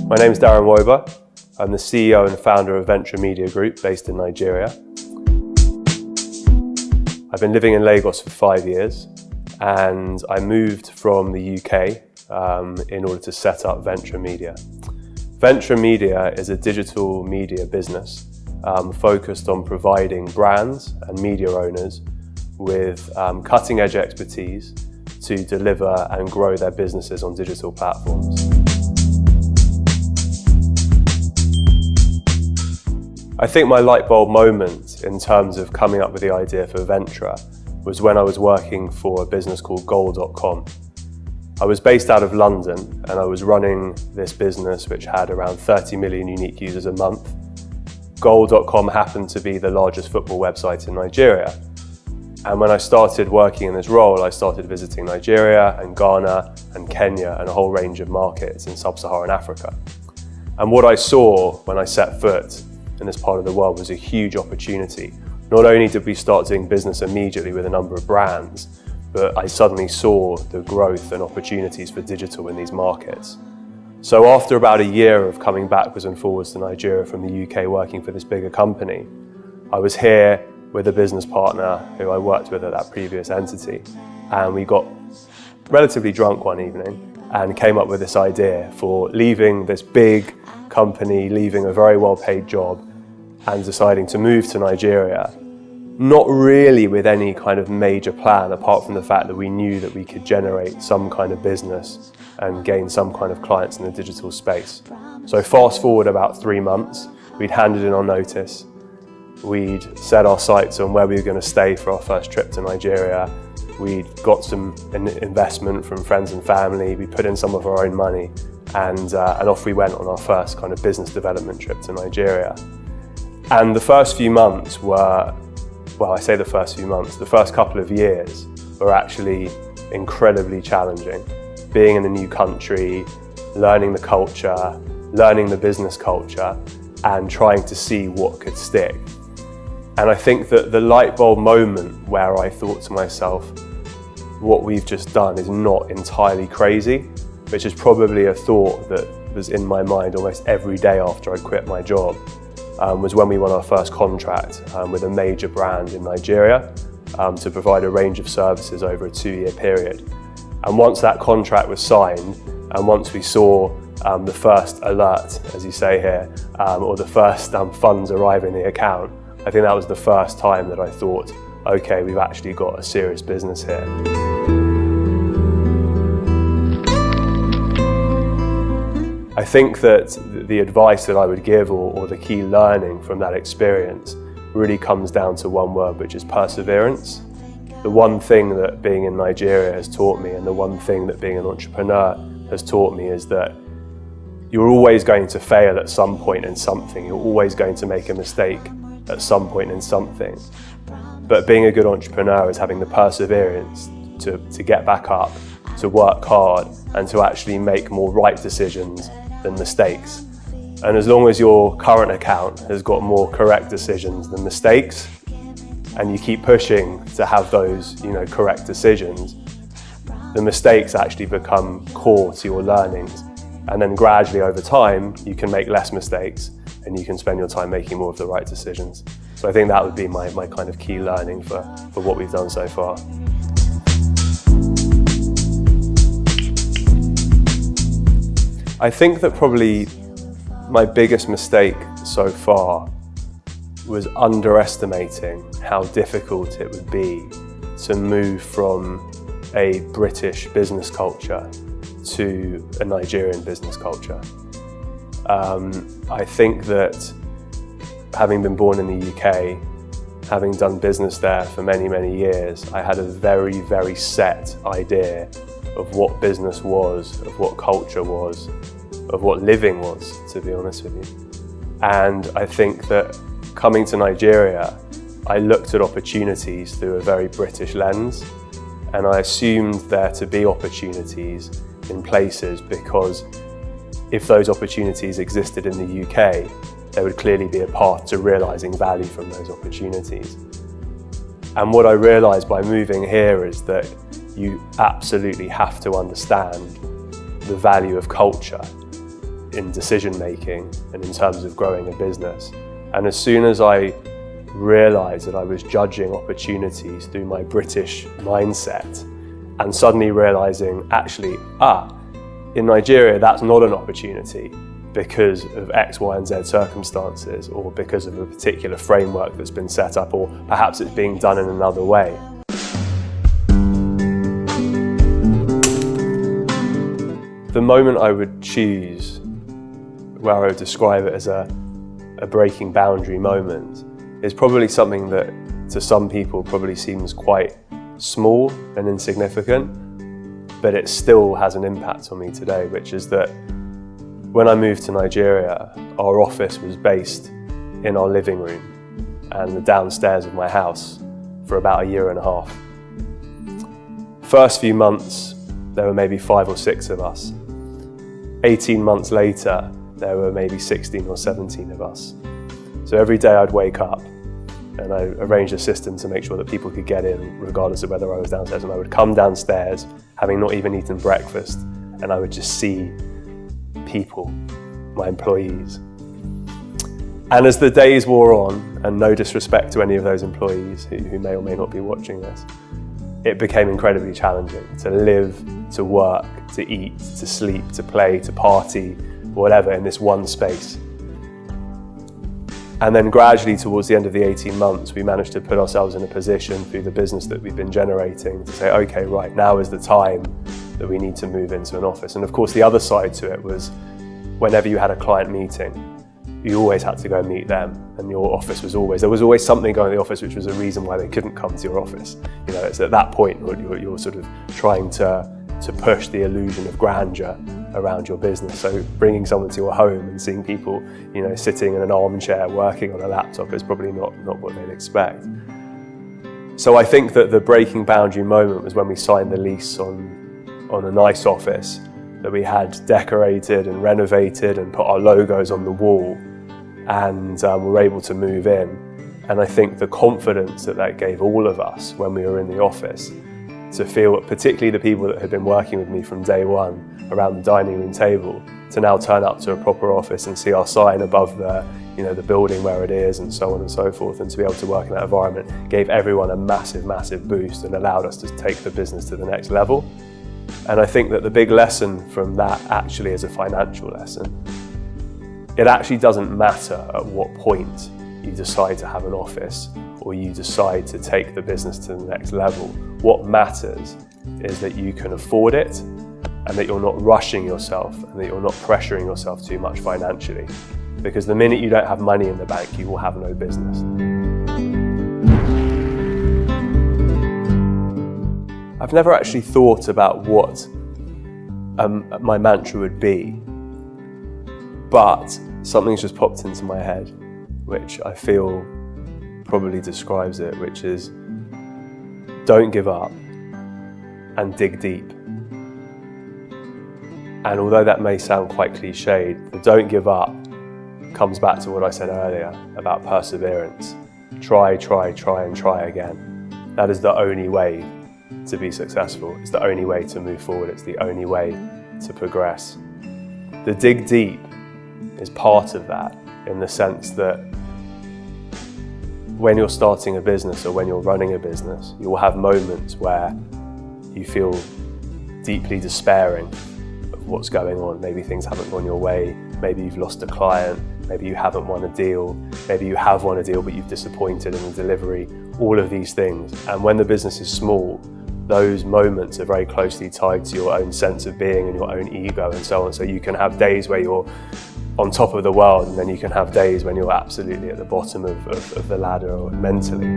My name is Daryn Wober. I'm the CEO and founder of Ventra Media Group based in Nigeria. I've been living in Lagos for 5 years and I moved from the UK in order to set up Ventra Media. Ventra Media is a digital media business focused on providing brands and media owners with cutting-edge expertise to deliver and grow their businesses on digital platforms. I think my light bulb moment in terms of coming up with the idea for Ventra was when I was working for a business called goal.com. I was based out of London and I was running this business which had around 30 million unique users a month. Goal.com happened to be the largest football website in Nigeria. And when I started working in this role, I started visiting Nigeria and Ghana and Kenya and a whole range of markets in sub-Saharan Africa. And what I saw when I set foot in this part of the world was a huge opportunity. Not only did we start doing business immediately with a number of brands, but I suddenly saw the growth and opportunities for digital in these markets. So after about a year of coming backwards and forwards to Nigeria from the UK working for this bigger company, I was here with a business partner who I worked with at that previous entity, and we got relatively drunk one evening and came up with this idea for leaving this big company, leaving a very well-paid job and deciding to move to Nigeria, not really with any kind of major plan apart from the fact that we knew that we could generate some kind of business and gain some kind of clients in the digital space. So fast forward about 3 months, we'd handed in our notice, we'd set our sights on where we were going to stay for our first trip to Nigeria, we'd got some investment from friends and family, we put in some of our own money, and off we went on our first kind of business development trip to Nigeria. And the first few months were, well, I say the first few months, the first couple of years were actually incredibly challenging. Being in a new country, learning the culture, learning the business culture, and trying to see what could stick. And I think that the light bulb moment where I thought to myself, what we've just done is not entirely crazy, which is probably a thought that was in my mind almost every day after I quit my job, was when we won our first contract with a major brand in Nigeria to provide a range of services over a 2-year period. And once that contract was signed, and once we saw the first alert, as you say here, or the first funds arrive in the account, I think that was the first time that I thought, okay, we've actually got a serious business here. I think that the advice that I would give or the key learning from that experience really comes down to one word, which is perseverance. The one thing that being in Nigeria has taught me, and the one thing that being an entrepreneur has taught me, is that you're always going to fail at some point in something. You're always going to make a mistake at some point in something. But being a good entrepreneur is having the perseverance to get back up, to work hard, and to actually make more right decisions than mistakes. And as long as your current account has got more correct decisions than mistakes, and you keep pushing to have those, correct decisions, the mistakes actually become core to your learnings. And then gradually over time, you can make less mistakes and you can spend your time making more of the right decisions. So I think that would be my kind of key learning for what we've done so far. I think that probably my biggest mistake so far was underestimating how difficult it would be to move from a British business culture to a Nigerian business culture. I think that having been born in the UK, having done business there for many, many years, I had a very, very set idea of what business was, of what culture was, of what living was, to be honest with you. And I think that coming to Nigeria, I looked at opportunities through a very British lens, and I assumed there to be opportunities in places because if those opportunities existed in the UK, there would clearly be a path to realising value from those opportunities. And what I realised by moving here is that you absolutely have to understand the value of culture in decision making and in terms of growing a business. And as soon as I realised that I was judging opportunities through my British mindset and suddenly realising actually, in Nigeria that's not an opportunity because of X, Y and Z circumstances, or because of a particular framework that's been set up, or perhaps it's being done in another way. The moment I would choose where I would describe it as a breaking boundary moment is probably something that to some people probably seems quite small and insignificant, but it still has an impact on me today, which is that when I moved to Nigeria, our office was based in our living room and the downstairs of my house for about a year and a half. First few months, there were maybe 5 or 6 of us. 18 months later, there were maybe 16 or 17 of us. So every day I'd wake up and I arranged a system to make sure that people could get in regardless of whether I was downstairs, and I would come downstairs having not even eaten breakfast, and I would just see people, my employees. And as the days wore on, and no disrespect to any of those employees who may or may not be watching this, it became incredibly challenging to live, to work, to eat, to sleep, to play, to party, whatever, in this one space. And then gradually towards the end of the 18 months, we managed to put ourselves in a position through the business that we've been generating to say, okay, right, now is the time that we need to move into an office. And of course, the other side to it was whenever you had a client meeting, you always had to go meet them, and your office was always, there was always something going in the office which was a reason why they couldn't come to your office. You know, it's at that point you're sort of trying to push the illusion of grandeur around your business. So bringing someone to your home and seeing people, you know, sitting in an armchair working on a laptop is probably not what they'd expect. So I think that the breaking boundary moment was when we signed the lease on a nice office that we had decorated and renovated and put our logos on the wall, and were able to move in. And I think the confidence that gave all of us when we were in the office to feel, particularly the people that had been working with me from day one around the dining room table, to now turn up to a proper office and see our sign above the building where it is and so on and so forth, and to be able to work in that environment gave everyone a massive boost and allowed us to take the business to the next level. And I think that the big lesson from that actually is a financial lesson. It actually doesn't matter at what point you decide to have an office or you decide to take the business to the next level. What matters is that you can afford it and that you're not rushing yourself and that you're not pressuring yourself too much financially. Because the minute you don't have money in the bank, you will have no business. I've never actually thought about what my mantra would be, but something's just popped into my head, which I feel probably describes it, which is don't give up and dig deep. And although that may sound quite cliched, the don't give up comes back to what I said earlier about perseverance. Try and try again. That is the only way to be successful. It's the only way to move forward. It's the only way to progress. The dig deep is part of that, in the sense that when you're starting a business or when you're running a business, you will have moments where you feel deeply despairing of what's going on. Maybe things haven't gone your way. Maybe you've lost a client. Maybe you haven't won a deal. Maybe you have won a deal but you've disappointed in the delivery. All of these things. And when the business is small, those moments are very closely tied to your own sense of being and your own ego and so on. So you can have days where you're on top of the world, and then you can have days when you're absolutely at the bottom of the ladder or mentally.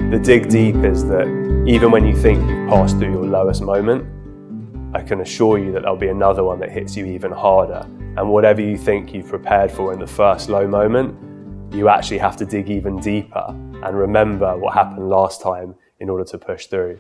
The dig deep is that even when you think you've passed through your lowest moment, I can assure you that there'll be another one that hits you even harder. And whatever you think you've prepared for in the first low moment, you actually have to dig even deeper and remember what happened last time in order to push through.